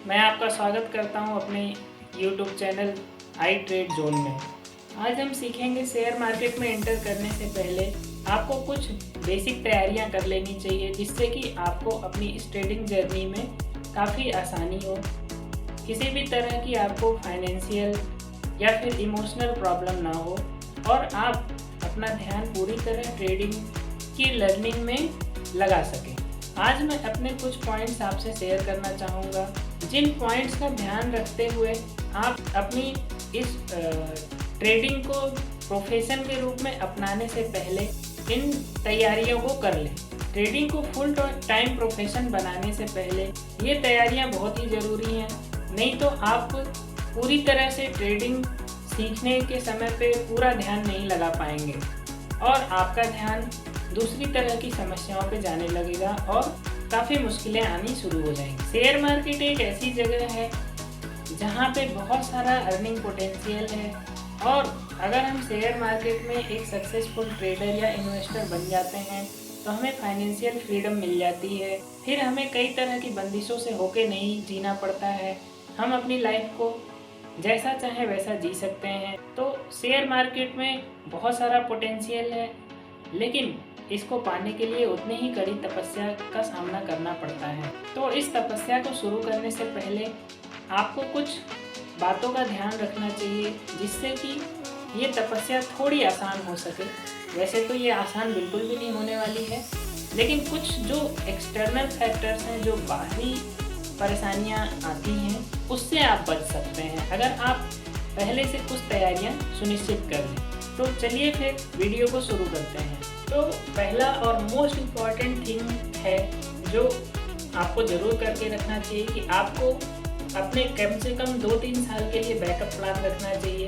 मैं आपका स्वागत करता हूं अपने YouTube चैनल आई ट्रेड जोन में। आज हम सीखेंगे शेयर मार्केट में एंटर करने से पहले आपको कुछ बेसिक तैयारियां कर लेनी चाहिए, जिससे कि आपको अपनी इस ट्रेडिंग जर्नी में काफ़ी आसानी हो। किसी भी तरह की आपको फाइनेंशियल या फिर इमोशनल प्रॉब्लम ना हो और आप अपना ध्यान पूरी तरह ट्रेडिंग की लर्निंग में लगा सकें। आज मैं अपने कुछ पॉइंट्स आपसे शेयर करना चाहूँगा, जिन पॉइंट्स का ध्यान रखते हुए आप अपनी इस ट्रेडिंग को प्रोफेशन के रूप में अपनाने से पहले इन तैयारियों को कर लें। ट्रेडिंग को फुल टाइम प्रोफेशन बनाने से पहले ये तैयारियां बहुत ही ज़रूरी हैं, नहीं तो आप पूरी तरह से ट्रेडिंग सीखने के समय पे पूरा ध्यान नहीं लगा पाएंगे और आपका ध्यान दूसरी तरह की समस्याओं पे जाने लगेगा और काफ़ी मुश्किलें आनी शुरू हो जाएंगी। शेयर मार्केट एक ऐसी जगह है जहाँ पे बहुत सारा अर्निंग पोटेंशियल है और अगर हम शेयर मार्केट में एक सक्सेसफुल ट्रेडर या इन्वेस्टर बन जाते हैं तो हमें फाइनेंशियल फ्रीडम मिल जाती है। फिर हमें कई तरह की बंदिशों से होके नहीं जीना पड़ता है, हम अपनी लाइफ को जैसा चाहे वैसा जी सकते हैं। तो शेयर मार्केट में बहुत सारा पोटेंशियल है, लेकिन इसको पाने के लिए उतनी ही कड़ी तपस्या का सामना करना पड़ता है। तो इस तपस्या को शुरू करने से पहले आपको कुछ बातों का ध्यान रखना चाहिए, जिससे कि ये तपस्या थोड़ी आसान हो सके। वैसे तो ये आसान बिल्कुल भी नहीं होने वाली है, लेकिन कुछ जो एक्सटर्नल फैक्टर्स हैं, जो बाहरी परेशानियां आती हैं, उससे आप बच सकते हैं अगर आप पहले से कुछ तैयारियां सुनिश्चित कर लें। तो चलिए फिर वीडियो को शुरू करते हैं। तो पहला और मोस्ट इम्पॉर्टेंट थिंग है जो आपको ज़रूर करके रखना चाहिए कि आपको अपने कम से कम 2-3 साल के लिए बैकअप प्लान रखना चाहिए।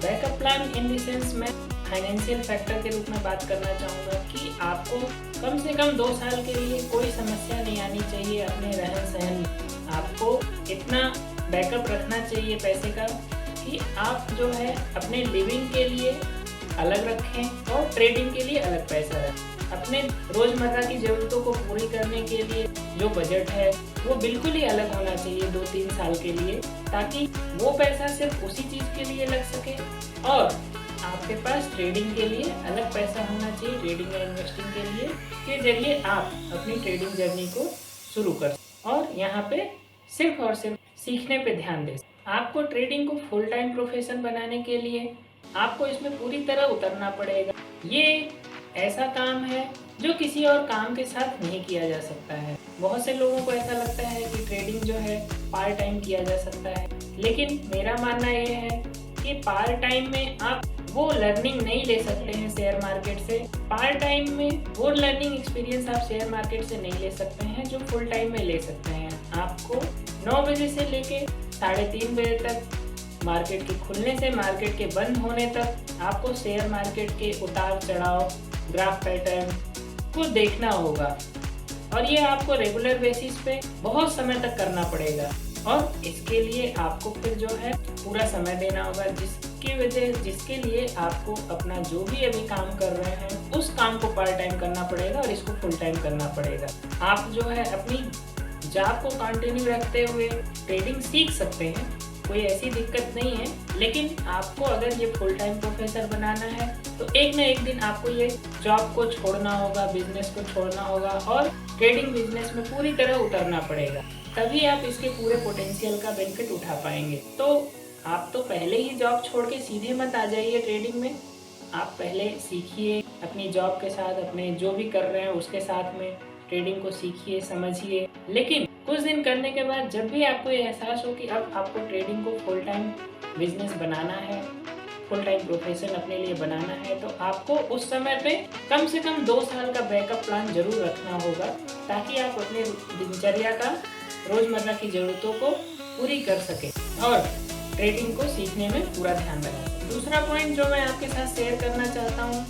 Backup plan in the sense मैं फाइनेंशियल फैक्टर के रूप में बात करना चाहूँगा कि आपको कम से कम 2 साल के लिए कोई समस्या नहीं आनी चाहिए अपने रहन सहन में। आपको इतना बैकअप रखना चाहिए पैसे का कि आप जो है अपने लिविंग के लिए अलग रखें और ट्रेडिंग के लिए अलग पैसा रखें। अपने रोज़मर्रा की ज़रूरतों को पूरी करने के लिए जो बजट है वो बिल्कुल ही अलग होना चाहिए 2-3 साल के लिए, ताकि वो पैसा सिर्फ उसी चीज़ के लिए लग सके और आपके पास ट्रेडिंग के लिए अलग पैसा होना चाहिए, ट्रेडिंग या इन्वेस्टिंग के लिए, के जरिए आप अपनी ट्रेडिंग जर्नी को शुरू कर और यहाँ पे सिर्फ और सिर्फ सीखने पे ध्यान दें। आपको ट्रेडिंग को फुल टाइम प्रोफेशन बनाने के लिए आपको इसमें पूरी तरह उतरना पड़ेगा। ये ऐसा काम है जो किसी और काम के साथ नहीं किया जा सकता है। बहुत से लोगों को ऐसा लगता है कि ट्रेडिंग जो है पार्ट टाइम किया जा सकता है, लेकिन मेरा मानना ये है कि पार्ट टाइम में आप वो लर्निंग नहीं ले सकते हैं शेयर मार्केट से। पार्ट टाइम में वो लर्निंग एक्सपीरियंस आप शेयर मार्केट से नहीं ले सकते हैं जो फुल टाइम में ले सकते हैं। आपको 9 बजे से लेके 3:30 बजे तक, मार्केट के खुलने से मार्केट के बंद होने तक आपको शेयर मार्केट के उतार चढ़ाव, ग्राफ पैटर्न को देखना होगा और ये आपको रेगुलर बेसिस पे बहुत समय तक करना पड़ेगा और इसके लिए आपको फिर जो है पूरा समय देना होगा, जिसके लिए आपको अपना जो भी अभी काम कर रहे हैं उस काम को पार्ट टाइम करना पड़ेगा और इसको फुल टाइम करना पड़ेगा। आप जो है अपनी जॉब को कंटिन्यू रखते हुए ट्रेडिंग सीख सकते हैं, कोई ऐसी दिक्कत नहीं है, लेकिन आपको अगर ये फुल टाइम प्रोफेसर बनाना है तो एक ना एक दिन आपको ये जॉब को छोड़ना होगा, बिजनेस को छोड़ना होगा और ट्रेडिंग बिजनेस में पूरी तरह उतरना पड़ेगा, तभी आप इसके पूरे पोटेंशियल का बेनिफिट उठा पाएंगे। तो आप तो पहले ही जॉब छोड़ के सीधे मत आ जाइए ट्रेडिंग में। आप पहले सीखिए, अपनी जॉब के साथ, अपने जो भी कर रहे हैं उसके साथ में ट्रेडिंग को सीखिए, समझिए। लेकिन कुछ दिन करने के बाद जब भी आपको ये एहसास हो कि अब आपको ट्रेडिंग को फुल टाइम बिजनेस बनाना है, फुल टाइम प्रोफेशन अपने लिए बनाना है, तो आपको उस समय पे कम से कम 2 साल का बैकअप प्लान जरूर रखना होगा, ताकि आप अपने दिनचर्या का, रोज़मर्रा की ज़रूरतों को पूरी कर सकें और ट्रेडिंग को सीखने में पूरा ध्यान लगाएं। दूसरा पॉइंट जो मैं आपके साथ शेयर करना चाहता हूँ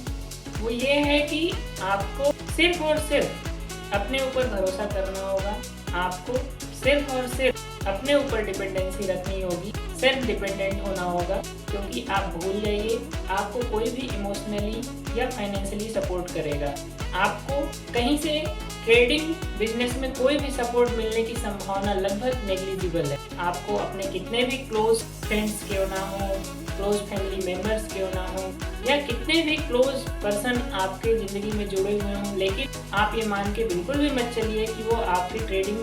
वो ये है कि आपको सिर्फ और सिर्फ अपने ऊपर भरोसा करना होगा। आपको सिर्फ और सिर्फ अपने ऊपर डिपेंडेंसी रखनी होगी, सेल्फ डिपेंडेंट होना होगा, क्योंकि आप भूल जाइए आपको कोई भी इमोशनली या फाइनेंशियली सपोर्ट करेगा। आपको कहीं से ट्रेडिंग बिजनेस में कोई भी सपोर्ट मिलने की संभावना लगभग नेग्लिजिबल है। आपको अपने कितने भी क्लोज फ्रेंड्स क्यों ना हो, क्लोज फैमिली मेम्बर्स क्यों ना हो, या कितने भी क्लोज पर्सन आपके ज़िंदगी में जुड़े हुए हों, लेकिन आप ये मान के बिल्कुल भी मत चलिए कि वो आपकी ट्रेडिंग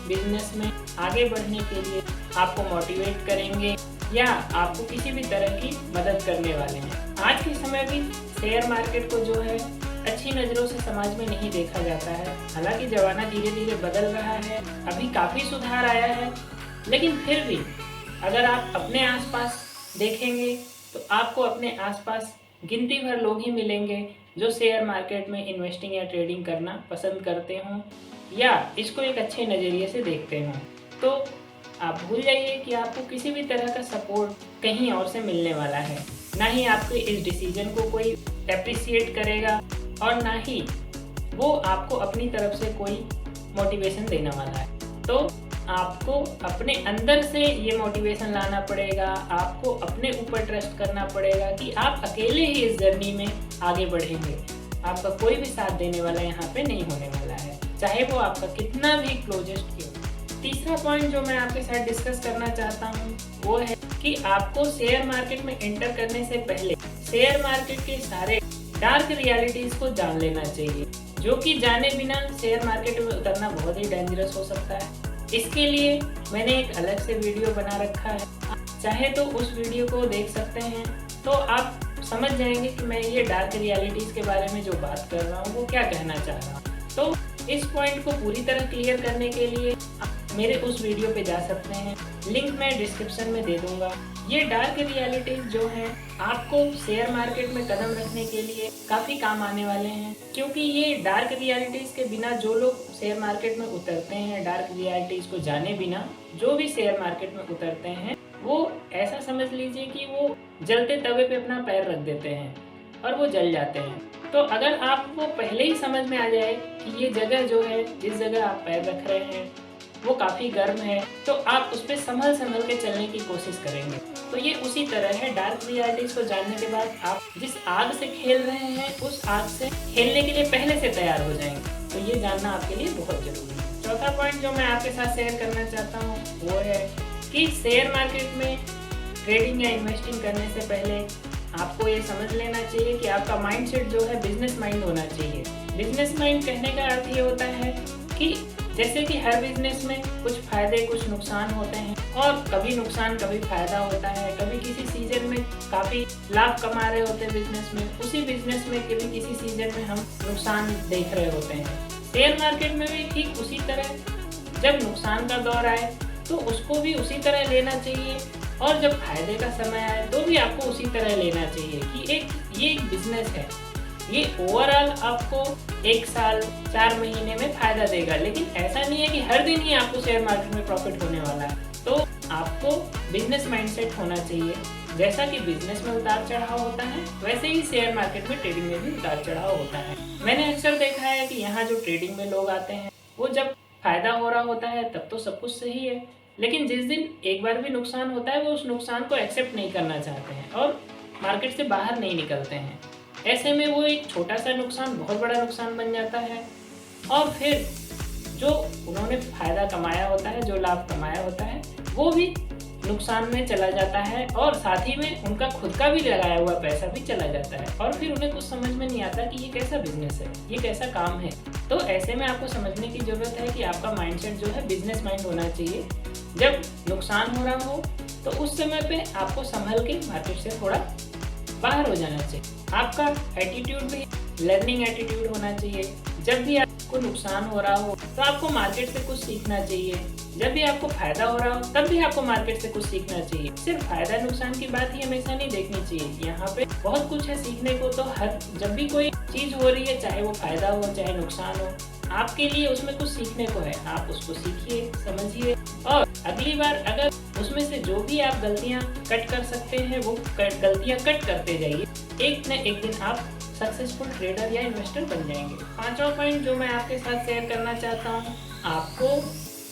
बिजनेस में आगे बढ़ने के लिए आपको मोटिवेट करेंगे या आपको किसी भी तरह की मदद करने वाले हैं। आज के समय भी शेयर मार्केट को जो है अच्छी नज़रों से समाज में नहीं देखा जाता है। हालांकि ज़माना धीरे धीरे बदल रहा है, अभी काफ़ी सुधार आया है, लेकिन फिर भी अगर आप अपने आसपास देखेंगे तो आपको अपने आसपास गिनती भर लोग ही मिलेंगे जो शेयर मार्केट में इन्वेस्टिंग या ट्रेडिंग करना पसंद करते हों या इसको एक अच्छे नज़रिए से देखते हों। तो आप भूल जाइए कि आपको किसी भी तरह का सपोर्ट कहीं और से मिलने वाला है। ना ही आपके इस डिसीजन को कोई एप्रिसिएट करेगा और ना ही वो आपको अपनी तरफ से कोई मोटिवेशन देने वाला है। तो आपको अपने अंदर से ये मोटिवेशन लाना पड़ेगा, आपको अपने ऊपर ट्रस्ट करना पड़ेगा कि आप अकेले ही इस जर्नी में आगे बढ़ेंगे। आपका कोई भी साथ देने वाला यहाँ पे नहीं होने वाला है, चाहे वो आपका कितना भी क्लोजेस्ट क्यों। तीसरा पॉइंट जो मैं आपके साथ डिस्कस करना चाहता हूँ वो है कि आपको शेयर मार्केट में एंटर करने से पहले शेयर मार्केट के सारे डार्क रियलिटीज को जान लेना चाहिए, जो कि जाने बिना शेयर मार्केट में उतरना बहुत ही डेंजरस हो सकता है। इसके लिए मैंने एक अलग से वीडियो बना रखा है, चाहे तो उस वीडियो को देख सकते हैं, तो आप समझ जाएंगे कि मैं ये डार्क रियलिटीज के बारे में जो बात कर रहा हूँ वो क्या कहना चाह रहा हूँ। तो इस पॉइंट को पूरी तरह क्लियर करने के लिए मेरे उस वीडियो पे जा सकते हैं, लिंक मैं डिस्क्रिप्शन में दे दूंगा। ये डार्क रियलिटीज जो हैं आपको शेयर मार्केट में कदम रखने के लिए काफ़ी काम आने वाले हैं, क्योंकि ये डार्क रियलिटीज के बिना जो लोग शेयर मार्केट में उतरते हैं, डार्क रियलिटीज को जाने बिना जो भी शेयर मार्केट में उतरते हैं, वो ऐसा समझ लीजिए कि वो जलते तवे पे अपना पैर रख देते हैं और वो जल जाते हैं। तो अगर आपको पहले ही समझ में आ जाए कि ये जगह जो है, जिस जगह आप पैर रख रहे हैं वो काफ़ी गर्म है, तो आप उस पर संभल के चलने की कोशिश करेंगे। तो ये उसी तरह है, डार्क रियलिटीज को जानने के बाद आप जिस आग से खेल रहे हैं उस आग से खेलने के लिए पहले से तैयार हो जाएंगे। तो ये जानना आपके लिए बहुत जरूरी है। चौथा पॉइंट जो मैं आपके साथ शेयर करना चाहता हूँ वो है कि शेयर मार्केट में ट्रेडिंग या इन्वेस्टिंग करने से पहले आपको ये समझ लेना चाहिए कि आपका माइंडसेट जो है बिजनेस माइंड होना चाहिए। बिजनेस माइंड कहने का अर्थ ये होता है कि जैसे कि हर बिजनेस में कुछ फायदे कुछ नुकसान होते हैं, और कभी नुकसान कभी फायदा होता है। कभी किसी सीजन में काफ़ी लाभ कमा रहे होते हैं बिजनेस में, उसी बिजनेस में कभी किसी सीजन में हम नुकसान देख रहे होते हैं। शेयर मार्केट में भी ठीक उसी तरह, जब नुकसान का दौर आए तो उसको भी उसी तरह लेना चाहिए, और जब फायदे का समय आए तो भी आपको उसी तरह लेना चाहिए कि ये एक बिजनेस है। ये ओवरऑल आपको 1 साल 4 महीने में फायदा देगा, लेकिन ऐसा नहीं है कि हर दिन ही आपको शेयर मार्केट में प्रॉफिट होने वाला है। तो आपको बिजनेस माइंडसेट होना चाहिए। जैसा कि बिजनेस में उतार चढ़ाव होता है, वैसे ही शेयर मार्केट में ट्रेडिंग में भी उतार चढ़ाव होता है। मैंने अक्सर देखा है कि यहाँ जो ट्रेडिंग में लोग आते हैं वो जब फायदा हो रहा होता है तब तो सब कुछ सही है, लेकिन जिस दिन एक बार भी नुकसान होता है वो उस नुकसान को एक्सेप्ट नहीं करना चाहते हैं और मार्केट से बाहर नहीं निकलते हैं। ऐसे में वो एक छोटा सा नुकसान बहुत बड़ा नुकसान बन जाता है, और फिर जो उन्होंने फायदा कमाया होता है, जो लाभ कमाया होता है, वो भी नुकसान में चला जाता है, और साथ ही में उनका खुद का भी लगाया हुआ पैसा भी चला जाता है, और फिर उन्हें कुछ समझ में नहीं आता कि ये कैसा बिजनेस है, ये कैसा काम है। तो ऐसे में आपको समझने की ज़रूरत है कि आपका माइंडसेट जो है बिजनेस माइंड होना चाहिए। जब नुकसान हो रहा हो तो उस समय पे आपको संभल के मार्केट से थोड़ा बाहर हो जाना चाहिए। आपका एटीट्यूड भी लर्निंग एटीट्यूड होना चाहिए। जब भी आपको नुकसान हो रहा हो तो आपको मार्केट से कुछ सीखना चाहिए, जब भी आपको फायदा हो रहा हो तब भी आपको मार्केट से कुछ सीखना चाहिए। सिर्फ फायदा नुकसान की बात ही हमेशा नहीं देखनी चाहिए, यहाँ पे बहुत कुछ है सीखने को। तो हर जब भी कोई चीज हो रही है, चाहे वो फायदा हो चाहे नुकसान हो, आपके लिए उसमें कुछ सीखने को है, आप उसको सीखिए, समझिए, और अगली बार अगर उसमें से जो भी आप गलतियां कट कर सकते हैं वो गलतियां कट करते जाइए। एक न एक दिन आप सक्सेसफुल ट्रेडर या इन्वेस्टर बन जाएंगे। पांचवा पॉइंट जो मैं आपके साथ शेयर करना चाहता हूँ, आपको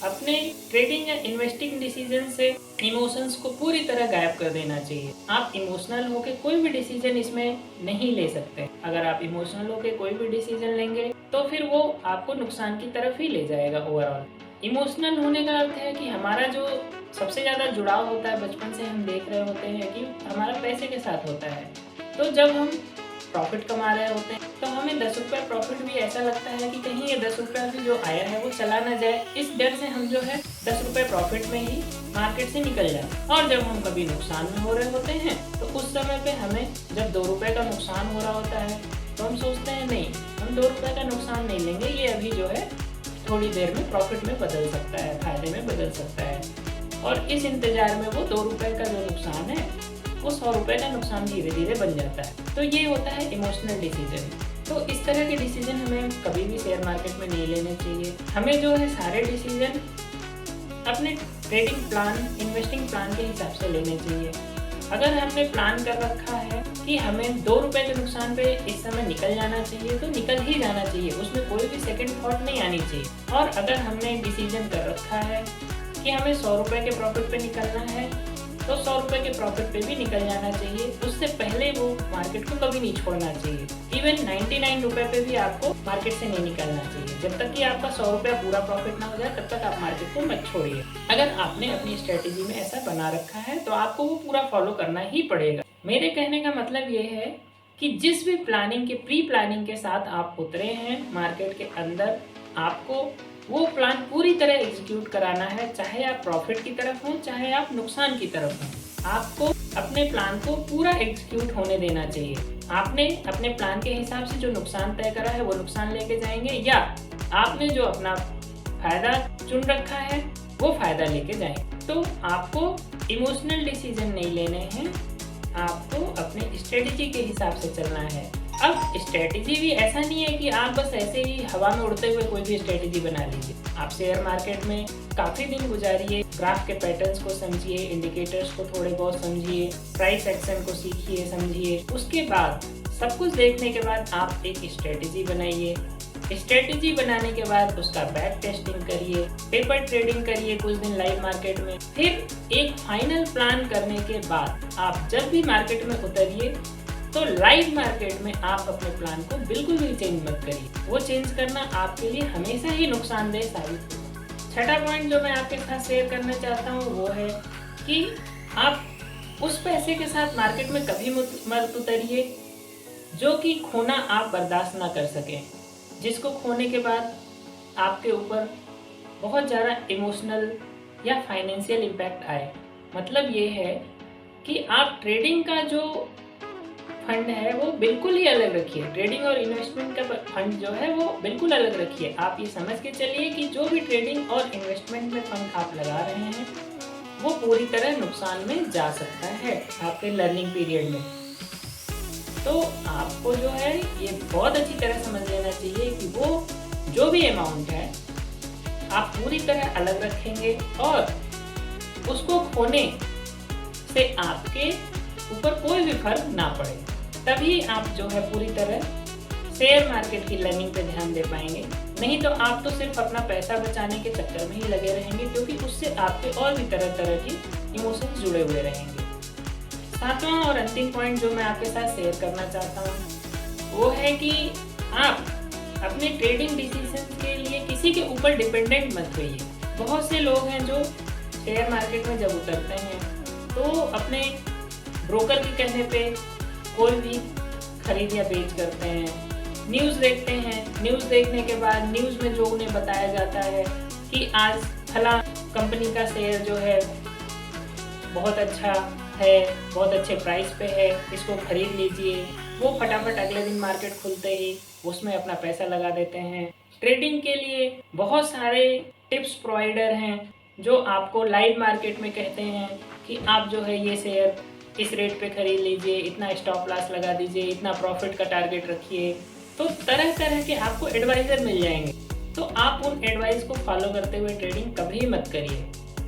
अपने ट्रेडिंग या इन्वेस्टिंग डिसीजन से इमोशंस को पूरी तरह गायब कर देना चाहिए। आप इमोशनल होकर कोई भी डिसीजन इसमें नहीं ले सकते। अगर आप इमोशनल होकर कोई भी डिसीजन लेंगे तो फिर वो आपको नुकसान की तरफ ही ले जाएगा ओवरऑल। इमोशनल होने का अर्थ है कि हमारा जो सबसे ज़्यादा जुड़ाव होता है, बचपन से हम देख रहे होते हैं कि हमारा पैसे के साथ होता है। तो जब हम प्रॉफिट कमा रहे होते हैं तो हमें 10 रुपये प्रॉफिट भी ऐसा लगता है कि कहीं ये 10 रुपये भी जो आया है वो चला ना जाए। इस डर से हम जो है 10 रुपये प्रॉफिट में ही मार्केट से निकल जाए। और जब हम कभी नुकसान में हो रहे होते हैं तो उस समय पे हमें जब 2 रुपये का नुकसान हो रहा होता है तो हम सोचते हैं नहीं, हम 2 रुपये का नुकसान नहीं लेंगे, ये अभी जो है थोड़ी देर में प्रॉफिट में बदल सकता है, फायदे में बदल सकता है। और इस इंतजार में वो 2 रुपये का जो नुकसान है वो 100 रुपये का नुकसान धीरे धीरे बन जाता है। तो ये होता है इमोशनल डिसीजन। तो इस तरह के डिसीजन हमें कभी भी शेयर मार्केट में नहीं लेने चाहिए। हमें जो है सारे डिसीजन अपने ट्रेडिंग प्लान, इन्वेस्टिंग प्लान के हिसाब से लेने चाहिए। अगर हमने प्लान कर रखा है कि हमें 2 रुपये के नुकसान पे इस समय निकल जाना चाहिए तो निकल ही जाना चाहिए, उसमें कोई भी सेकंड थॉट नहीं आनी चाहिए। और अगर हमने डिसीजन कर रखा है कि हमें 100 रुपये के प्रॉफिट पे निकलना है तो 100 रुपये के प्रॉफिट पे भी निकल जाना चाहिए। उससे पहले वो मार्केट को कभी नहीं छोड़ना चाहिए। इवन 99 रुपये पे भी आपको मार्केट से नहीं निकलना चाहिए। जब तक कि आपका 100 रुपया पूरा प्रॉफिट ना हो जाए तब तक आप मार्केट को मत छोड़िए। अगर आपने अपनी स्ट्रेटेजी में ऐसा बना रखा है तो आपको वो पूरा फॉलो करना ही पड़ेगा। मेरे कहने का मतलब ये है कि जिस भी प्लानिंग के, प्री प्लानिंग के साथ आप उतरे हैं मार्केट के अंदर, आपको वो प्लान पूरी तरह एग्जीक्यूट कराना है। चाहे आप प्रॉफिट की तरफ हों, चाहे आप नुकसान की तरफ हों, आपको अपने प्लान को पूरा एग्जीक्यूट होने देना चाहिए। आपने अपने प्लान के हिसाब से जो नुकसान तय करा है वो नुकसान लेके जाएंगे, या आपने जो अपना फायदा चुन रखा है वो फायदा लेके जाएंगे। तो आपको इमोशनल डिसीजन नहीं लेने हैं, आपको अपने स्ट्रेटेजी के हिसाब से चलना है। अब स्ट्रेटेजी भी ऐसा नहीं है कि आप बस ऐसे ही हवा में उड़ते हुए कोई भी स्ट्रेटेजी बना लीजिए। आप शेयर मार्केट में काफ़ी दिन गुजारिए, ग्राफ के पैटर्न्स को समझिए, इंडिकेटर्स को थोड़े बहुत समझिए, प्राइस एक्शन को सीखिए, समझिए। उसके बाद सब कुछ देखने के बाद आप एक स्ट्रेटेजी बनाइए। स्ट्रेटेजी बनाने के बाद उसका बैक टेस्टिंग करिए, पेपर ट्रेडिंग करिए कुछ दिन लाइव मार्केट में। फिर एक फाइनल प्लान करने के बाद आप जब भी मार्केट में उतरिए तो लाइव मार्केट में आप अपने प्लान को बिल्कुल भी चेंज मत करिए। वो चेंज करना आपके लिए हमेशा ही नुकसानदेह साबित होगा। छठा पॉइंट जो मैं आपके साथ शेयर करना चाहता हूँ वो है कि आप उस पैसे के साथ मार्केट में कभी मत उतरिए जो कि खोना आप बर्दाश्त ना कर सकें, जिसको खोने के बाद आपके ऊपर बहुत ज़्यादा इमोशनल या फाइनेंशियल इम्पैक्ट आए। मतलब ये है कि आप ट्रेडिंग का जो फंड है वो बिल्कुल ही अलग रखिए। ट्रेडिंग और इन्वेस्टमेंट का फंड जो है वो बिल्कुल अलग रखिए। आप ये समझ के चलिए कि जो भी ट्रेडिंग और इन्वेस्टमेंट में फंड आप लगा रहे हैं वो पूरी तरह नुकसान में जा सकता है आपके लर्निंग पीरियड में। तो आपको जो है ये बहुत अच्छी तरह समझ लेना चाहिए कि वो जो भी अमाउंट है आप पूरी तरह अलग रखेंगे और उसको खोने से आपके ऊपर कोई भी फर्क ना पड़े। तभी आप जो है पूरी तरह शेयर मार्केट की लर्निंग पे ध्यान दे पाएंगे। नहीं तो आप तो सिर्फ अपना पैसा बचाने के चक्कर में ही लगे रहेंगे, क्योंकि उससे आपके और भी तरह तरह की इमोशंस जुड़े हुए रहेंगे। सातवां और अंतिम पॉइंट जो मैं आपके साथ शेयर करना चाहता हूँ वो है कि आप अपने ट्रेडिंग डिसीजन के लिए किसी के ऊपर डिपेंडेंट मत होइए। बहुत से लोग हैं जो शेयर मार्केट में जब उतरते हैं तो अपने ब्रोकर के कहने पे कोई भी खरीद या बेच करते हैं। न्यूज़ देखते हैं, न्यूज़ देखने के बाद न्यूज़ में जो उन्हें बताया जाता है कि आज फला कंपनी का शेयर जो है बहुत अच्छा है, बहुत अच्छे प्राइस पे है, इसको खरीद लीजिए, वो फटाफट अगले दिन मार्केट खुलते ही उसमें अपना पैसा लगा देते हैं। ट्रेडिंग के लिए बहुत सारे टिप्स प्रोवाइडर हैं जो आपको लाइव मार्केट में कहते हैं कि आप जो है ये शेयर इस रेट पे खरीद लीजिए, इतना स्टॉप लॉस लगा दीजिए, इतना प्रॉफिट का टारगेट रखिए। तो तरह तरह के आपको एडवाइज़र मिल जाएंगे। तो आप उन एडवाइस को फॉलो करते हुए ट्रेडिंग कभी मत करिए।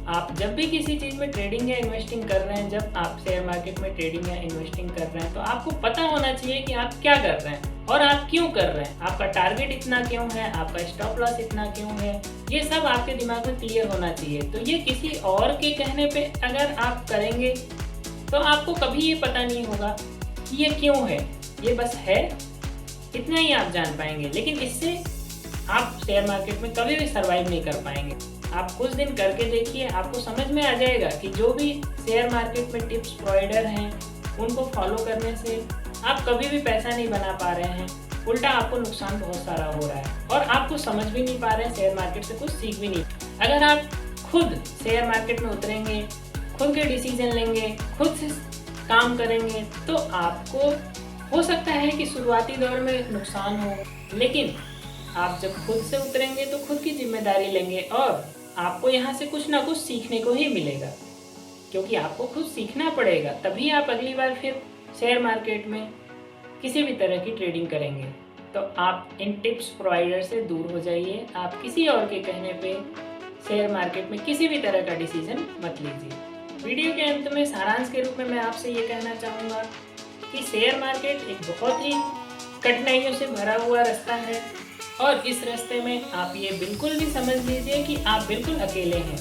आप जब भी किसी चीज़ में ट्रेडिंग या इन्वेस्टिंग कर रहे हैं, जब आप शेयर मार्केट में ट्रेडिंग या इन्वेस्टिंग कर रहे हैं तो आपको पता होना चाहिए कि आप क्या कर रहे हैं और आप क्यों कर रहे हैं। आपका टारगेट इतना क्यों है, आपका स्टॉप लॉस इतना क्यों है, ये सब आपके दिमाग में क्लियर होना चाहिए। तो ये किसी और के कहने पे अगर आप करेंगे तो आपको कभी ये पता नहीं होगा कि ये क्यों है, ये बस है, इतना ही आप जान पाएंगे। लेकिन इससे आप शेयर मार्केट में कभी भी सर्वाइव नहीं कर पाएंगे। आप कुछ दिन करके देखिए, आपको समझ में आ जाएगा कि जो भी शेयर मार्केट में टिप्स प्रोवाइडर हैं उनको फॉलो करने से आप कभी भी पैसा नहीं बना पा रहे हैं, उल्टा आपको नुकसान बहुत सारा हो रहा है और आपको समझ भी नहीं पा रहे हैं, शेयर मार्केट से कुछ सीख भी नहीं। अगर आप खुद शेयर मार्केट में उतरेंगे, खुद के डिसीजन लेंगे, खुद से काम करेंगे, तो आपको हो सकता है कि शुरुआती दौर में नुकसान हो, लेकिन आप जब खुद से उतरेंगे तो खुद की जिम्मेदारी लेंगे और आपको यहाँ से कुछ ना कुछ सीखने को ही मिलेगा, क्योंकि आपको खुद सीखना पड़ेगा, तभी आप अगली बार फिर शेयर मार्केट में किसी भी तरह की ट्रेडिंग करेंगे। तो आप इन टिप्स प्रोवाइडर से दूर हो जाइए, आप किसी और के कहने पे शेयर मार्केट में किसी भी तरह का डिसीजन मत लीजिए। वीडियो के अंत में सारांश के रूप में मैं आपसे ये कहना चाहूँगा कि शेयर मार्केट एक बहुत ही कठिनाइयों से भरा हुआ रास्ता है और इस रास्ते में आप ये बिल्कुल भी समझ लीजिए कि आप बिल्कुल अकेले हैं।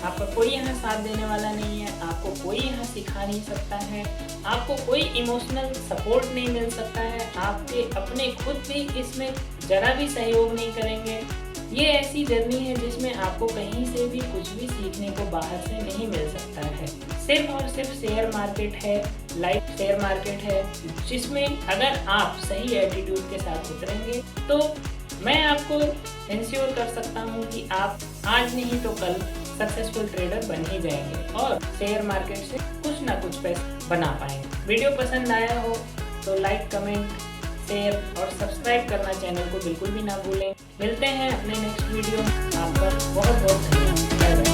आपका कोई यहाँ साथ देने वाला नहीं है, आपको कोई यहाँ सिखा नहीं सकता है, आपको कोई इमोशनल सपोर्ट नहीं मिल सकता है, आपके अपने खुद भी इसमें ज़रा भी सहयोग नहीं करेंगे। ये ऐसी जर्नी है जिसमें आपको कहीं से भी कुछ भी सीखने को बाहर से नहीं मिल सकता है। सिर्फ और सिर्फ शेयर मार्केट है, लाइव शेयर मार्केट है, जिसमें अगर आप सही एटीट्यूड के साथ उतरेंगे तो मैं आपको इंश्योर कर सकता हूँ कि आप आज नहीं तो कल सक्सेसफुल ट्रेडर बन ही जाएंगे और शेयर मार्केट से कुछ ना कुछ पैसे बना पाएंगे। वीडियो पसंद आया हो तो लाइक, कमेंट, शेयर और सब्सक्राइब करना चैनल को बिल्कुल भी ना भूलें। मिलते हैं अपने नेक्स्ट वीडियो में। आपका बहुत बहुत धन्यवाद।